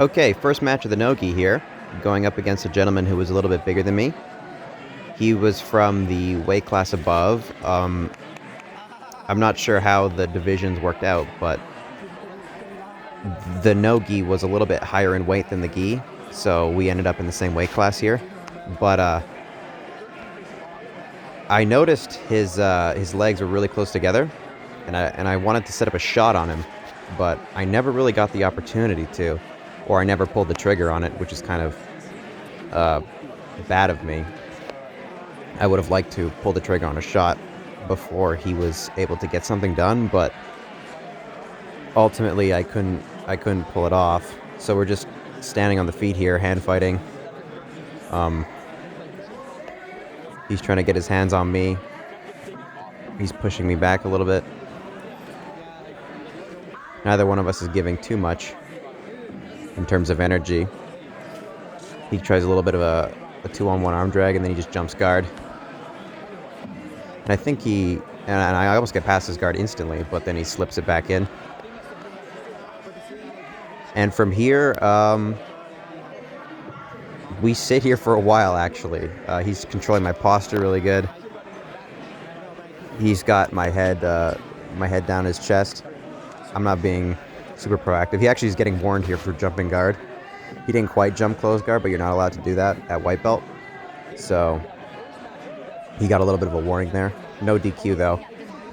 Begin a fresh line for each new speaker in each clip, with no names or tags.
Okay, first match of the Nogi here, going up against a gentleman who was a little bit bigger than me. He was from the weight class above. I'm not sure how the divisions worked out, but the no-gi was a little bit higher in weight than the gi, so we ended up in the same weight class here. But I noticed his legs were really close together, and I wanted to set up a shot on him, but I never really got the opportunity to, or I never pulled the trigger on it, which is kind of bad of me. I would have liked to pull the trigger on a shot before he was able to get something done, but ultimately I couldn't pull it off. So we're just standing on the feet here, hand fighting. He's trying to get his hands on me. He's pushing me back a little bit. Neither one of us is giving too much in terms of energy. He tries a little bit of a 2-on-1 arm drag, and then he just jumps guard. And I think and I almost get past his guard instantly, but then he slips it back in. And from here, we sit here for a while, actually. He's controlling my posture really good. He's got my head down his chest. I'm not being super proactive. He actually is getting warned here for jumping guard. He didn't quite jump close guard, but you're not allowed to do that at white belt. So he got a little bit of a warning there. No DQ, though.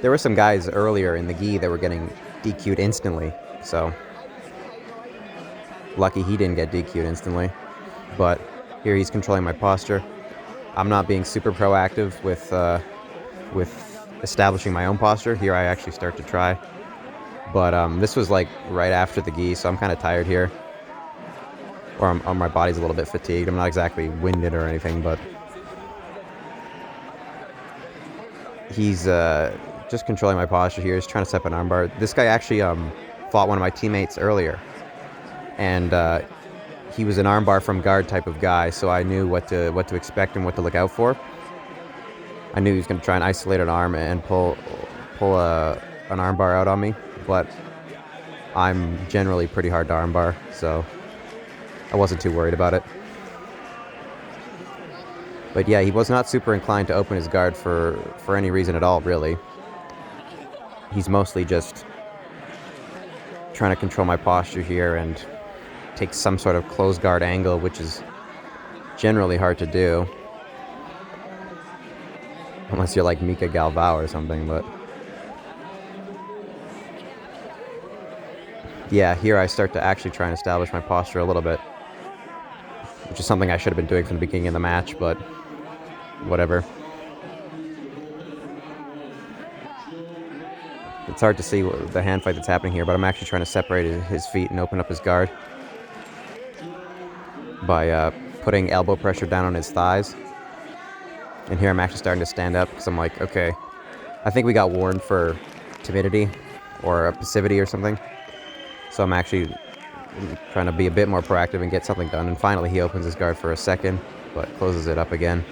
There were some guys earlier in the gi that were getting DQ'd instantly. So lucky he didn't get DQ'd instantly. But here he's controlling my posture. I'm not being super proactive with establishing my own posture. Here I actually start to try. But this was like right after the gi, so I'm kind of tired here. Or my body's a little bit fatigued. I'm not exactly winded or anything, but he's just controlling my posture here. He's trying to set up an armbar. This guy actually fought one of my teammates earlier, and he was an armbar from guard type of guy, so I knew what to expect and what to look out for. I knew he was going to try and isolate an arm and pull an armbar out on me, but I'm generally pretty hard to armbar, so I wasn't too worried about it. But yeah, he was not super inclined to open his guard for any reason at all, really. He's mostly just trying to control my posture here and take some sort of closed guard angle, which is generally hard to do. Unless you're like Mika Galvao or something, but yeah, here I start to actually try and establish my posture a little bit, which is something I should have been doing from the beginning of the match, but whatever. It's hard to see the hand fight that's happening here, but I'm actually trying to separate his feet and open up his guard by putting elbow pressure down on his thighs. And here I'm actually starting to stand up because I'm like, okay, I think we got warned for timidity or passivity or something. So I'm actually trying to be a bit more proactive and get something done. And finally he opens his guard for a second, but closes it up again.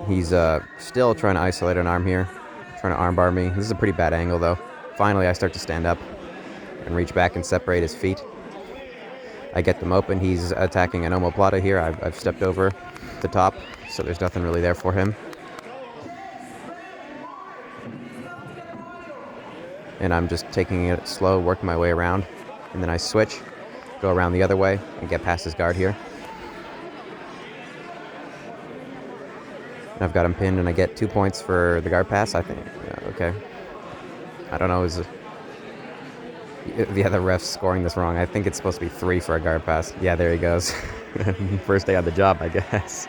He's still trying to isolate an arm here, trying to armbar me. This is a pretty bad angle, though. Finally, I start to stand up and reach back and separate his feet. I get them open. He's attacking an omoplata here. I've stepped over the top, so there's nothing really there for him. And I'm just taking it slow, working my way around. And then I switch, go around the other way, and get past his guard here. And I've got him pinned, and I get 2 points for the guard pass, I think. Yeah, okay. I don't know, the other ref's scoring this wrong. I think it's supposed to be 3 for a guard pass. Yeah, there he goes. First day on the job, I guess.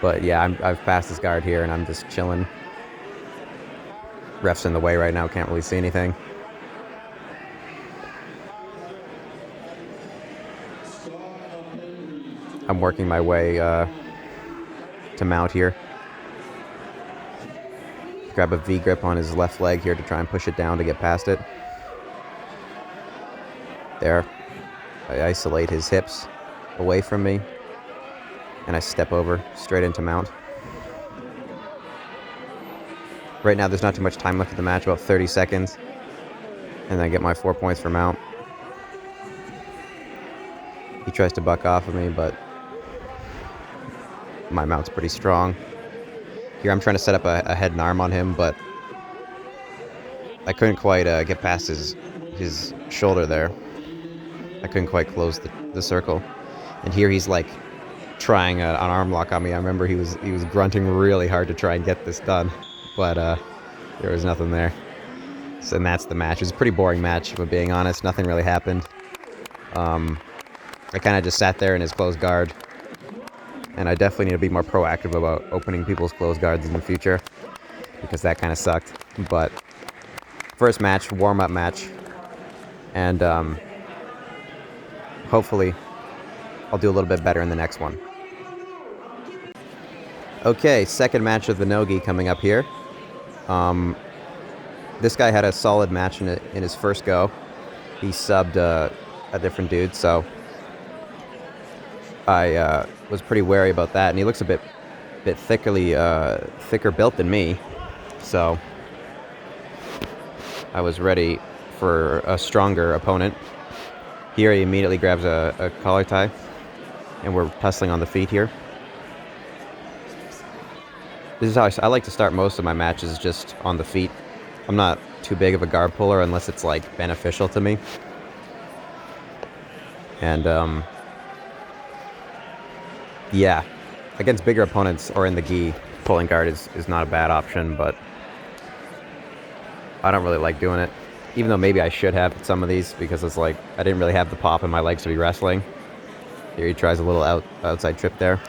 But yeah, I've passed his guard here, and I'm just chilling. Ref's in the way right now, can't really see anything. I'm working my way to mount here. Grab a V grip on his left leg here to try and push it down to get past it. There. I isolate his hips away from me, and I step over straight into mount. Right now, there's not too much time left of the match, about 30 seconds. And then I get my 4 points for mount. He tries to buck off of me, but my mount's pretty strong. Here I'm trying to set up a head and arm on him, but I couldn't quite get past his shoulder there. I couldn't quite close the circle. And here he's like trying an arm lock on me. I remember he was grunting really hard to try and get this done, but there was nothing there. So and that's the match. It was a pretty boring match, if I'm being honest. Nothing really happened. I kind of just sat there in his closed guard, and I definitely need to be more proactive about opening people's closed guards in the future, because that kind of sucked. But first match, warm-up match, and hopefully I'll do a little bit better in the next one. Okay, second match of the Nogi coming up here. This guy had a solid match in his first go. He subbed a different dude, so I was pretty wary about that. And he looks a bit thicker built than me, so I was ready for a stronger opponent. Here he immediately grabs a collar tie, and we're tussling on the feet here. This is how I like to start most of my matches, just on the feet. I'm not too big of a guard puller unless it's like beneficial to me. And yeah, against bigger opponents or in the gi, pulling guard is not a bad option, but I don't really like doing it. Even though maybe I should have some of these, because it's like I didn't really have the pop in my legs to be wrestling. Here he tries a little outside trip there.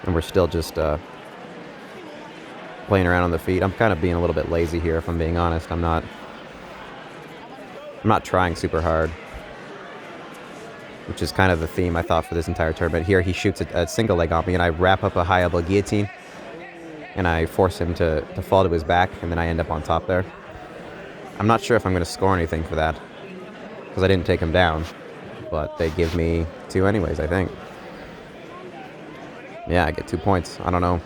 And we're still just playing around on the feet. I'm kind of being a little bit lazy here, if I'm being honest. I'm not trying super hard, which is kind of the theme I thought for this entire tournament. Here he shoots a single leg on me, and I wrap up a high elbow guillotine, and I force him to fall to his back, and then I end up on top there. I'm not sure if I'm going to score anything for that, because I didn't take him down, but they give me 2 anyways, I think. Yeah, I get 2 points. I don't know.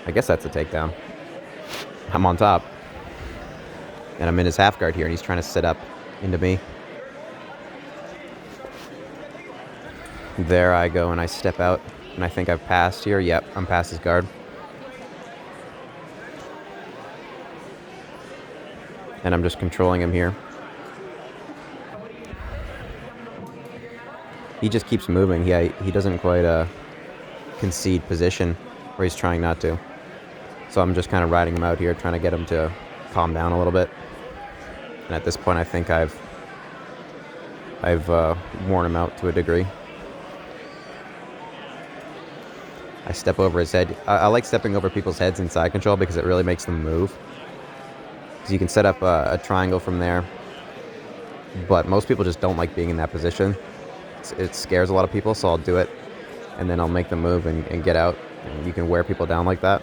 I guess that's a takedown. I'm on top. And I'm in his half guard here, and he's trying to sit up into me. There I go, and I step out, and I think I've passed here. Yep, I'm past his guard. And I'm just controlling him here. He just keeps moving. He doesn't quite concede position where he's trying not to. So I'm just kind of riding him out here, trying to get him to calm down a little bit. And at this point, I think I've worn him out to a degree. I step over his head. I like stepping over people's heads in side control because it really makes them move. Because you can set up a triangle from there. But most people just don't like being in that position. It scares a lot of people, so I'll do it. And then I'll make them move and get out. And you can wear people down like that.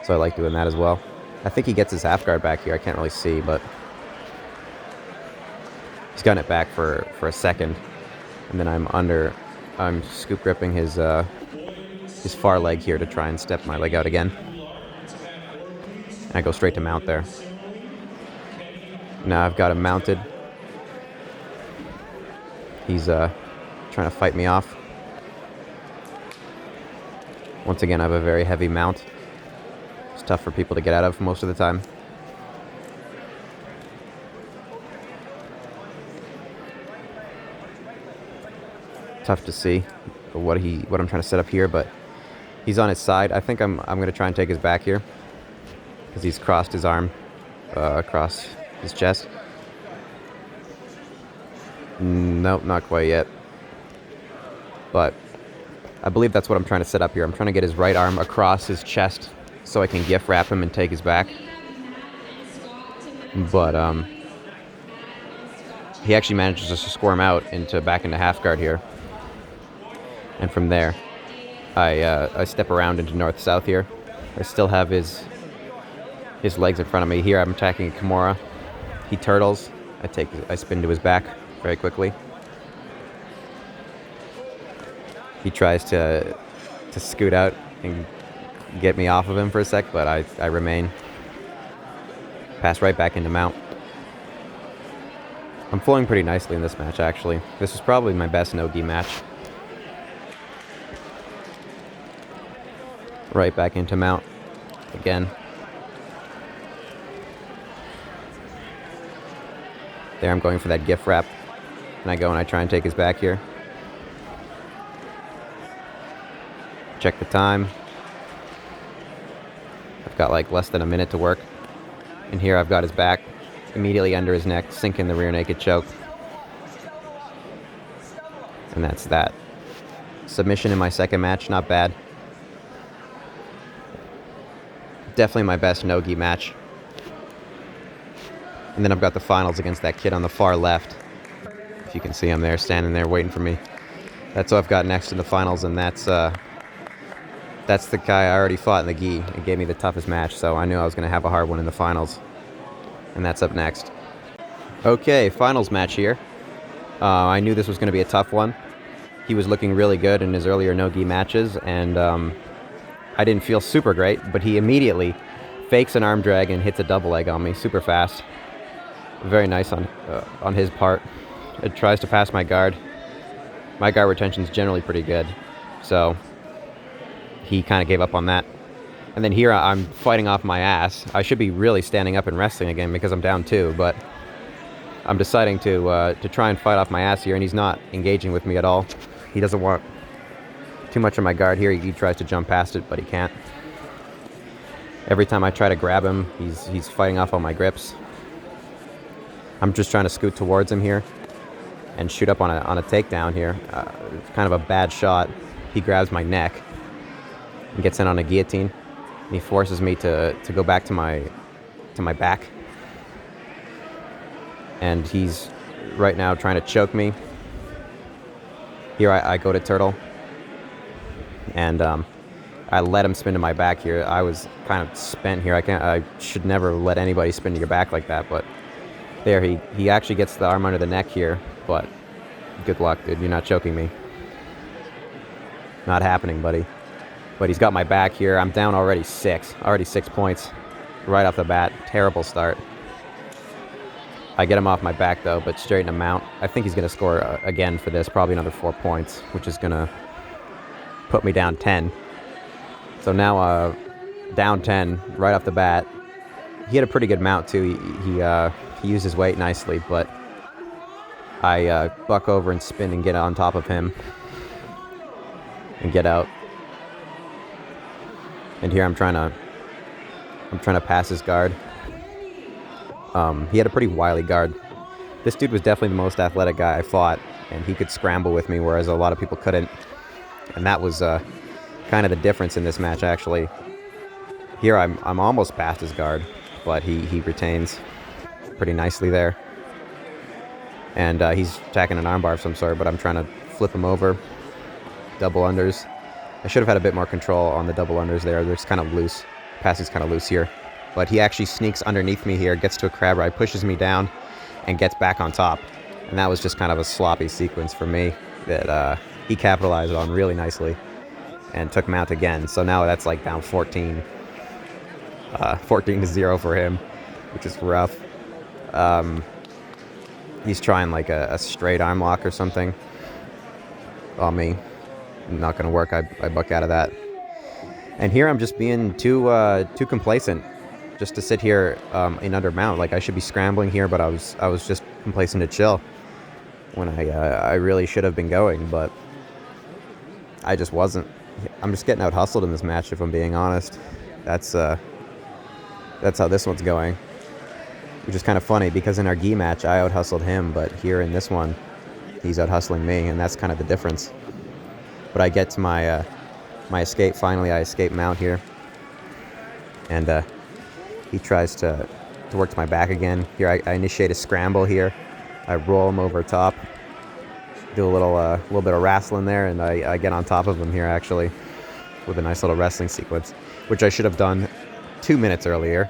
So I like doing that as well. I think he gets his half guard back here. I can't really see, but he's gotten it back for a second. And then I'm scoop gripping his far leg here to try and step my leg out again. And I go straight to mount there. Now I've got him mounted. He's trying to fight me off. Once again, I have a very heavy mount. It's tough for people to get out of most of the time. Tough to see what I'm trying to set up here, but he's on his side. I think I'm going to try and take his back here because he's crossed his arm across his chest. Nope, not quite yet. But I believe that's what I'm trying to set up here. I'm trying to get his right arm across his chest so I can gift wrap him and take his back. But he actually manages to squirm out back into half guard here. And from there, I step around into north-south here. I still have his legs in front of me. Here I'm attacking Kimura. He turtles. I spin to his back very quickly. He tries to scoot out. and get me off of him for a sec, but I remain. Pass right back into mount. I'm flowing pretty nicely in this match, actually. This was probably my best no-gi match. Right back into mount again. There, I'm going for that gift wrap. And I go and I try and take his back here. Check the time. I've got like less than a minute to work. And here I've got his back immediately under his neck, sink in the rear naked choke. And that's that. Submission in my second match, not bad. Definitely my best no-gi match. And then I've got the finals against that kid on the far left. If you can see him there, standing there waiting for me. That's what I've got next in the finals, and that's the guy I already fought in the gi. It gave me the toughest match, so I knew I was going to have a hard one in the finals. And that's up next. Okay, finals match here. I knew this was going to be a tough one. He was looking really good in his earlier no-gi matches, and I didn't feel super great, but he immediately fakes an arm drag and hits a double leg on me super fast. Very nice on his part. It tries to pass my guard. My guard retention is generally pretty good, so he kind of gave up on that. And then here I'm fighting off my ass. I should be really standing up and wrestling again because I'm down 2, but I'm deciding to try and fight off my ass here, and he's not engaging with me at all. He doesn't want too much of my guard here. He tries to jump past it, but he can't. Every time I try to grab him, he's fighting off all my grips. I'm just trying to scoot towards him here and shoot up on a takedown here. It's kind of a bad shot. He grabs my neck and gets in on a guillotine. And he forces me to go back to my back. And he's right now trying to choke me. Here I go to turtle. And I let him spin to my back here. I was kind of spent here. I should never let anybody spin to your back like that, but there, he actually gets the arm under the neck here, but good luck, dude. You're not choking me. Not happening, buddy. But he's got my back here. I'm down already 6 points right off the bat. Terrible start. I get him off my back, though, but straighten him out. I think he's going to score again for this, probably another 4 points, which is going to put me down 10. So now down 10 right off the bat. He had a pretty good mount, too. He used his weight nicely, but I buck over and spin and get on top of him and get out. And here I'm trying to pass his guard. He had a pretty wily guard. This dude was definitely the most athletic guy I fought, and he could scramble with me, whereas a lot of people couldn't. And that was kind of the difference in this match, actually. Here I'm almost past his guard, but he retains pretty nicely there. And he's attacking an armbar of some sort, but I'm trying to flip him over. Double unders. I should have had a bit more control on the double unders there. They're just kind of loose. Passing's kind of loose here. But he actually sneaks underneath me here, gets to a crab ride, pushes me down, and gets back on top. And that was just kind of a sloppy sequence for me that he capitalized on really nicely and took mount again. So now that's like down 14. 14-0 for him, which is rough. He's trying like a straight arm lock or something on me. Not going to work. I buck out of that. And here I'm just being too complacent just to sit here in under mount. Like I should be scrambling here, but I was just complacent to chill when I really should have been going, but I just wasn't. I'm just getting out hustled in this match, if I'm being honest. That's how this one's going, which is kind of funny because in our gi match I out hustled him, but here in this one he's out hustling me, and that's kind of the difference. But I get to my escape. Finally, I escape mount here, and he tries to work to my back again. Here I initiate a scramble here. I roll him over top, do a little bit of wrestling there, and I get on top of him here actually with a nice little wrestling sequence, which I should have done 2 minutes earlier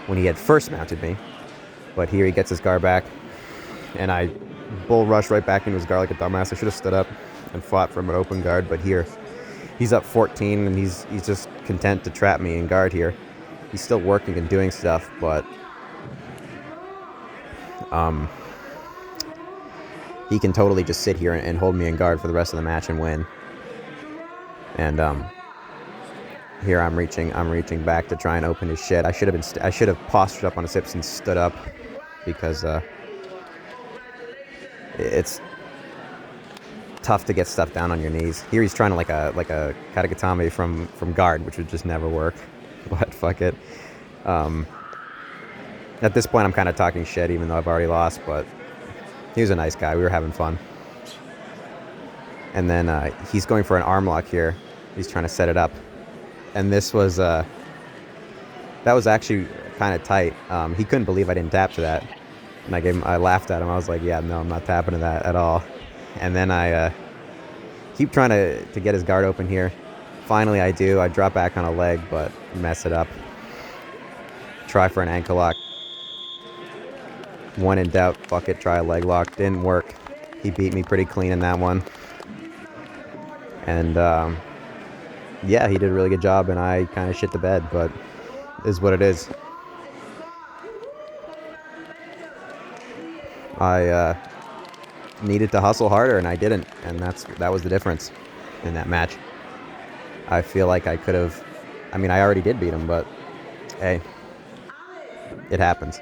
when he had first mounted me. But here he gets his guard back, and I bull rush right back into his guard like a dumbass. I should have stood up and fought from an open guard, but here He's up 14, and he's just content to trap me in guard here. He's still working and doing stuff, but he can totally just sit here and hold me in guard for the rest of the match and win. And here I'm reaching back to try and open his shit. I should have postured up on his hips and stood up, because it's tough to get stuff down on your knees. Here he's trying to like a katagatame from guard, which would just never work. But fuck it. At this point, I'm kind of talking shit, even though I've already lost. But he was a nice guy. We were having fun. And then he's going for an arm lock here. He's trying to set it up. And this was that was actually kind of tight. He couldn't believe I didn't tap to that. And I laughed at him. I was like, yeah, no, I'm not tapping to that at all. And then I keep trying to get his guard open here. Finally, I do. I drop back on a leg, but mess it up. Try for an ankle lock. When in doubt, fuck it, try a leg lock. Didn't work. He beat me pretty clean in that one. And yeah, he did a really good job, and I kind of shit the bed, but it is what it is. I needed to hustle harder, and I didn't, and that was the difference in that match. I feel like I could have, I mean, I already did beat him, but hey, it happens.